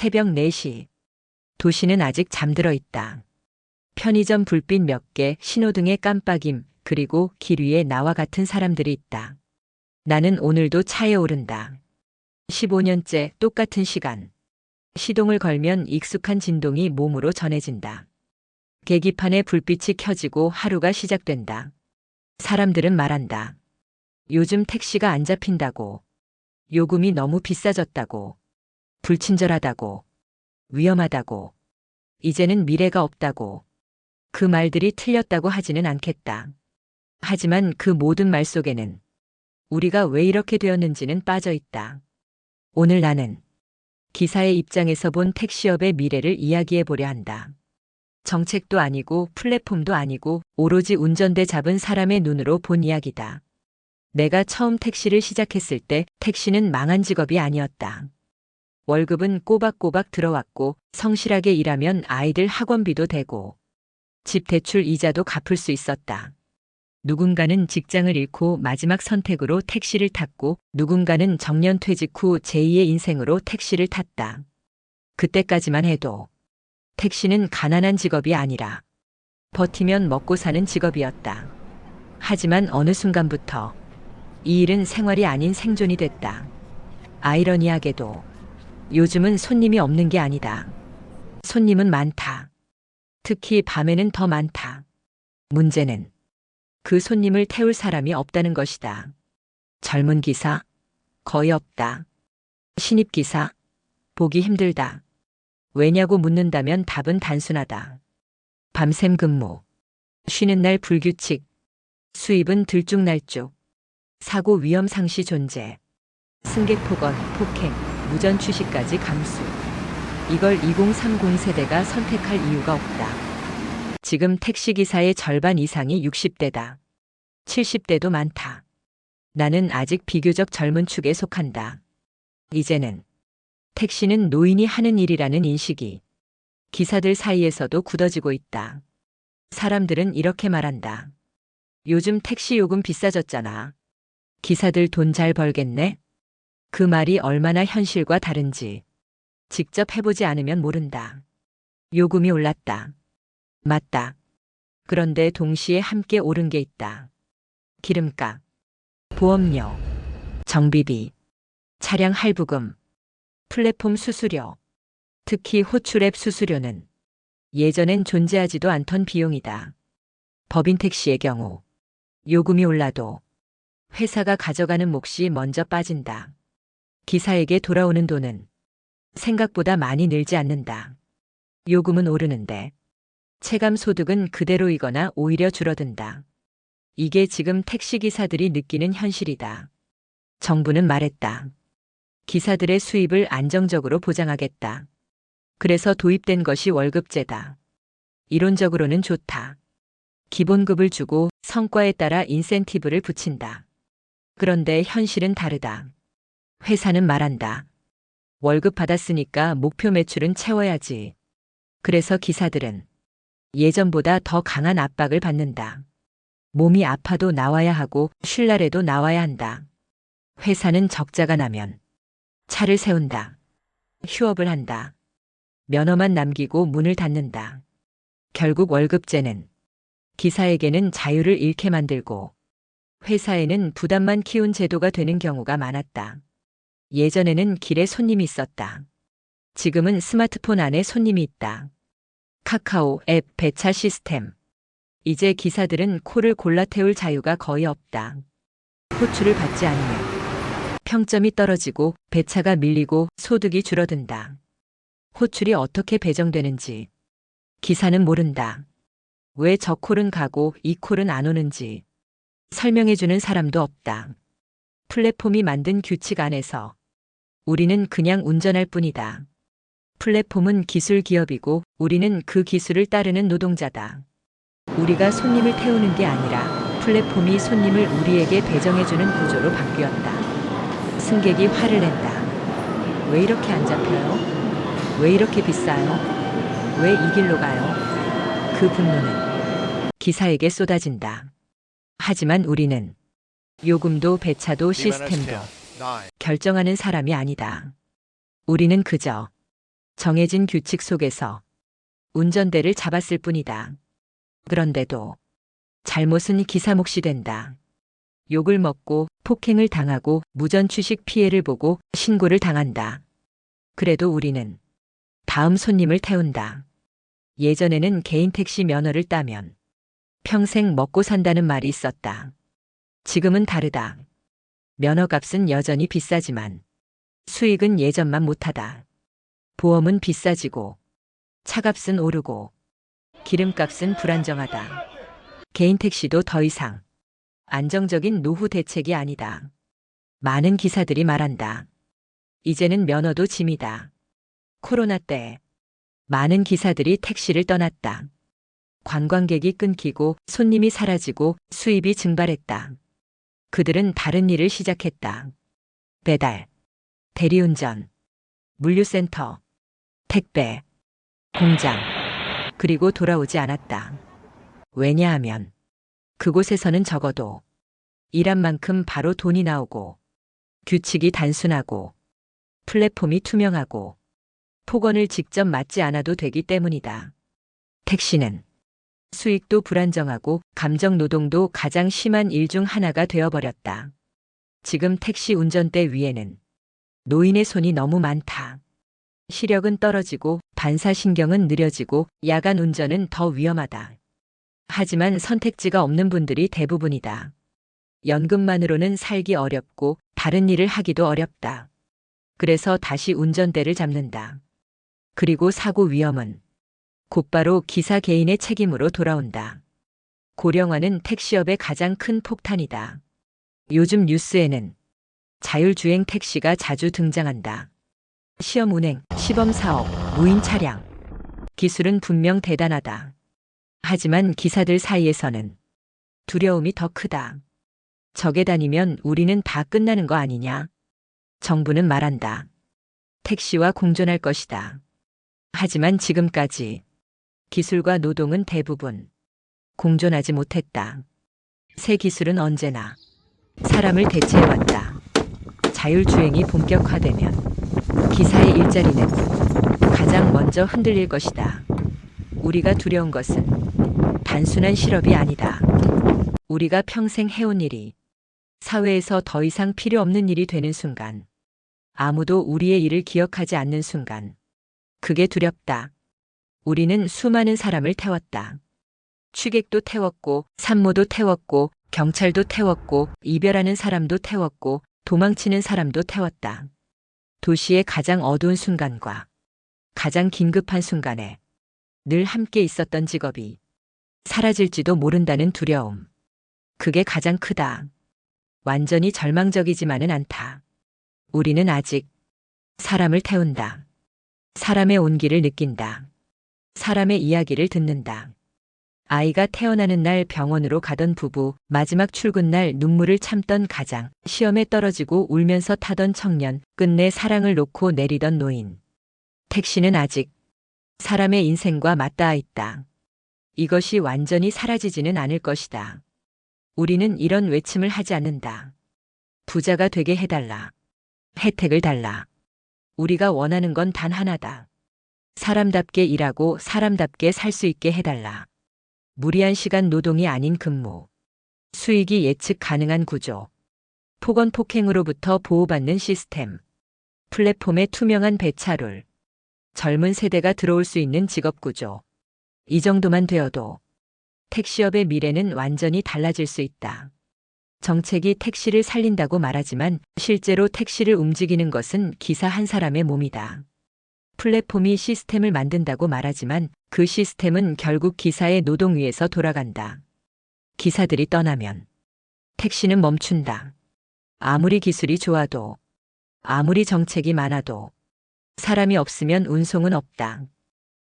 새벽 4시. 도시는 아직 잠들어 있다. 편의점 불빛 몇 개, 신호등의 깜빡임, 그리고 길 위에 나와 같은 사람들이 있다. 나는 오늘도 차에 오른다. 15년째 똑같은 시간. 시동을 걸면 익숙한 진동이 몸으로 전해진다. 계기판에 불빛이 켜지고 하루가 시작된다. 사람들은 말한다. 요즘 택시가 안 잡힌다고. 요금이 너무 비싸졌다고. 불친절하다고. 위험하다고. 이제는 미래가 없다고. 그 말들이 틀렸다고 하지는 않겠다. 하지만 그 모든 말 속에는 우리가 왜 이렇게 되었는지는 빠져 있다. 오늘 나는 기사의 입장에서 본 택시업의 미래를 이야기해 보려 한다. 정책도 아니고 플랫폼도 아니고 오로지 운전대 잡은 사람의 눈으로 본 이야기다. 내가 처음 택시를 시작했을 때 택시는 망한 직업이 아니었다. 월급은 꼬박꼬박 들어왔고 성실하게 일하면 아이들 학원비도 되고 집 대출 이자도 갚을 수 있었다. 누군가는 직장을 잃고 마지막 선택으로 택시를 탔고 누군가는 정년 퇴직 후 제2의 인생으로 택시를 탔다. 그때까지만 해도 택시는 가난한 직업이 아니라 버티면 먹고 사는 직업이었다. 하지만 어느 순간부터 이 일은 생활이 아닌 생존이 됐다. 아이러니하게도 요즘은 손님이 없는 게 아니다. 손님은 많다. 특히 밤에는 더 많다. 문제는 그 손님을 태울 사람이 없다는 것이다. 젊은 기사? 거의 없다. 신입 기사? 보기 힘들다. 왜냐고 묻는다면 답은 단순하다. 밤샘 근무. 쉬는 날 불규칙. 수입은 들쭉날쭉. 사고 위험 상시 존재. 승객 폭언, 폭행, 무전 취식까지 감수. 이걸 2030 세대가 선택할 이유가 없다. 지금 택시기사의 절반 이상이 60대다. 70대도 많다. 나는 아직 비교적 젊은 축에 속한다. 이제는 택시는 노인이 하는 일이라는 인식이 기사들 사이에서도 굳어지고 있다. 사람들은 이렇게 말한다. 요즘 택시 요금 비싸졌잖아. 기사들 돈 잘 벌겠네? 그 말이 얼마나 현실과 다른지 직접 해보지 않으면 모른다. 요금이 올랐다. 맞다. 그런데 동시에 함께 오른 게 있다. 기름값, 보험료, 정비비, 차량 할부금, 플랫폼 수수료, 특히 호출앱 수수료는 예전엔 존재하지도 않던 비용이다. 법인 택시의 경우 요금이 올라도 회사가 가져가는 몫이 먼저 빠진다. 기사에게 돌아오는 돈은 생각보다 많이 늘지 않는다. 요금은 오르는데 체감 소득은 그대로이거나 오히려 줄어든다. 이게 지금 택시기사들이 느끼는 현실이다. 정부는 말했다. 기사들의 수입을 안정적으로 보장하겠다. 그래서 도입된 것이 월급제다. 이론적으로는 좋다. 기본급을 주고 성과에 따라 인센티브를 붙인다. 그런데 현실은 다르다. 회사는 말한다. 월급 받았으니까 목표 매출은 채워야지. 그래서 기사들은 예전보다 더 강한 압박을 받는다. 몸이 아파도 나와야 하고 쉴 날에도 나와야 한다. 회사는 적자가 나면 차를 세운다. 휴업을 한다. 면허만 남기고 문을 닫는다. 결국 월급제는 기사에게는 자유를 잃게 만들고 회사에는 부담만 키운 제도가 되는 경우가 많았다. 예전에는 길에 손님이 있었다. 지금은 스마트폰 안에 손님이 있다. 카카오 앱 배차 시스템. 이제 기사들은 코를 골라 태울 자유가 거의 없다. 호출을 받지 않으면 평점이 떨어지고 배차가 밀리고 소득이 줄어든다. 호출이 어떻게 배정되는지 기사는 모른다. 왜 저 콜은 가고 이 콜은 안 오는지 설명해주는 사람도 없다. 플랫폼이 만든 규칙 안에서 우리는 그냥 운전할 뿐이다. 플랫폼은 기술 기업이고 우리는 그 기술을 따르는 노동자다. 우리가 손님을 태우는 게 아니라 플랫폼이 손님을 우리에게 배정해주는 구조로 바뀌었다. 승객이 화를 낸다. 왜 이렇게 안 잡혀요? 왜 이렇게 비싸요? 왜 이 길로 가요? 그 분노는 기사에게 쏟아진다. 하지만 우리는 요금도 배차도 시스템도 결정하는 사람이 아니다. 우리는 그저 정해진 규칙 속에서 운전대를 잡았을 뿐이다. 그런데도 잘못은 기사 몫이 된다. 욕을 먹고 폭행을 당하고 무전취식 피해를 보고 신고를 당한다. 그래도 우리는 다음 손님을 태운다. 예전에는 개인 택시 면허를 따면 평생 먹고 산다는 말이 있었다. 지금은 다르다. 면허값은 여전히 비싸지만 수익은 예전만 못하다. 보험은 비싸지고 차값은 오르고 기름값은 불안정하다. 개인 택시도 더 이상 안정적인 노후 대책이 아니다. 많은 기사들이 말한다. 이제는 면허도 짐이다. 코로나 때 많은 기사들이 택시를 떠났다. 관광객이 끊기고 손님이 사라지고 수입이 증발했다. 그들은 다른 일을 시작했다. 배달, 대리운전, 물류센터, 택배, 공장, 그리고 돌아오지 않았다. 왜냐하면 그곳에서는 적어도 일한 만큼 바로 돈이 나오고 규칙이 단순하고 플랫폼이 투명하고 폭언을 직접 맞지 않아도 되기 때문이다. 택시는 수익도 불안정하고 감정 노동도 가장 심한 일 중 하나가 되어버렸다. 지금 택시 운전대 위에는 노인의 손이 너무 많다. 시력은 떨어지고 반사신경은 느려지고 야간 운전은 더 위험하다. 하지만 선택지가 없는 분들이 대부분이다. 연금만으로는 살기 어렵고 다른 일을 하기도 어렵다. 그래서 다시 운전대를 잡는다. 그리고 사고 위험은 곧바로 기사 개인의 책임으로 돌아온다. 고령화는 택시업의 가장 큰 폭탄이다. 요즘 뉴스에는 자율주행 택시가 자주 등장한다. 시험 운행, 시범 사업, 무인 차량. 기술은 분명 대단하다. 하지만 기사들 사이에서는 두려움이 더 크다. 저게 다니면 우리는 다 끝나는 거 아니냐? 정부는 말한다. 택시와 공존할 것이다. 하지만 지금까지 기술과 노동은 대부분 공존하지 못했다. 새 기술은 언제나 사람을 대체해왔다. 자율주행이 본격화되면 기사의 일자리는 가장 먼저 흔들릴 것이다. 우리가 두려운 것은 단순한 실업이 아니다. 우리가 평생 해온 일이 사회에서 더 이상 필요 없는 일이 되는 순간, 아무도 우리의 일을 기억하지 않는 순간, 그게 두렵다. 우리는 수많은 사람을 태웠다. 취객도 태웠고, 산모도 태웠고, 경찰도 태웠고, 이별하는 사람도 태웠고, 도망치는 사람도 태웠다. 도시의 가장 어두운 순간과 가장 긴급한 순간에 늘 함께 있었던 직업이 사라질지도 모른다는 두려움. 그게 가장 크다. 완전히 절망적이지만은 않다. 우리는 아직 사람을 태운다. 사람의 온기를 느낀다. 사람의 이야기를 듣는다. 아이가 태어나는 날 병원으로 가던 부부, 마지막 출근 날 눈물을 참던 가장, 시험에 떨어지고 울면서 타던 청년, 끝내 사랑을 놓고 내리던 노인. 택시는 아직 사람의 인생과 맞닿아 있다. 이것이 완전히 사라지지는 않을 것이다. 우리는 이런 외침을 하지 않는다. 부자가 되게 해달라. 혜택을 달라. 우리가 원하는 건 단 하나다. 사람답게 일하고 사람답게 살 수 있게 해달라. 무리한 시간 노동이 아닌 근무. 수익이 예측 가능한 구조. 폭언 폭행으로부터 보호받는 시스템. 플랫폼의 투명한 배차룰. 젊은 세대가 들어올 수 있는 직업 구조. 이 정도만 되어도 택시업의 미래는 완전히 달라질 수 있다. 정책이 택시를 살린다고 말하지만 실제로 택시를 움직이는 것은 기사 한 사람의 몸이다. 플랫폼이 시스템을 만든다고 말하지만 그 시스템은 결국 기사의 노동 위에서 돌아간다. 기사들이 떠나면 택시는 멈춘다. 아무리 기술이 좋아도, 아무리 정책이 많아도 사람이 없으면 운송은 없다.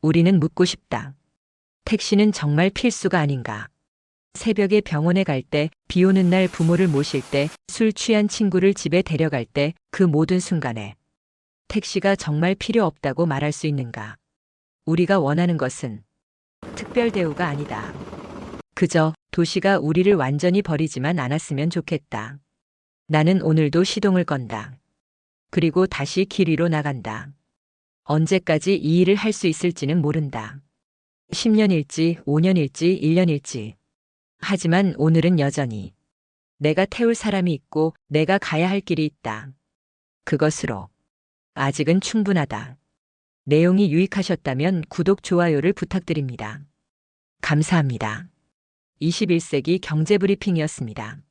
우리는 묻고 싶다. 택시는 정말 필수가 아닌가? 새벽에 병원에 갈 때, 비 오는 날 부모를 모실 때, 술 취한 친구를 집에 데려갈 때, 그 모든 순간에 택시가 정말 필요 없다고 말할 수 있는가? 우리가 원하는 것은 특별 대우가 아니다. 그저 도시가 우리를 완전히 버리지만 않았으면 좋겠다. 나는 오늘도 시동을 건다. 그리고 다시 길 위로 나간다. 언제까지 이 일을 할 수 있을지는 모른다. 10년일지, 5년일지, 1년일지. 하지만 오늘은 여전히 내가 태울 사람이 있고 내가 가야 할 길이 있다. 그것으로 아직은 충분하다. 내용이 유익하셨다면 구독, 좋아요를 부탁드립니다. 감사합니다. 21세기 경제브리핑이었습니다.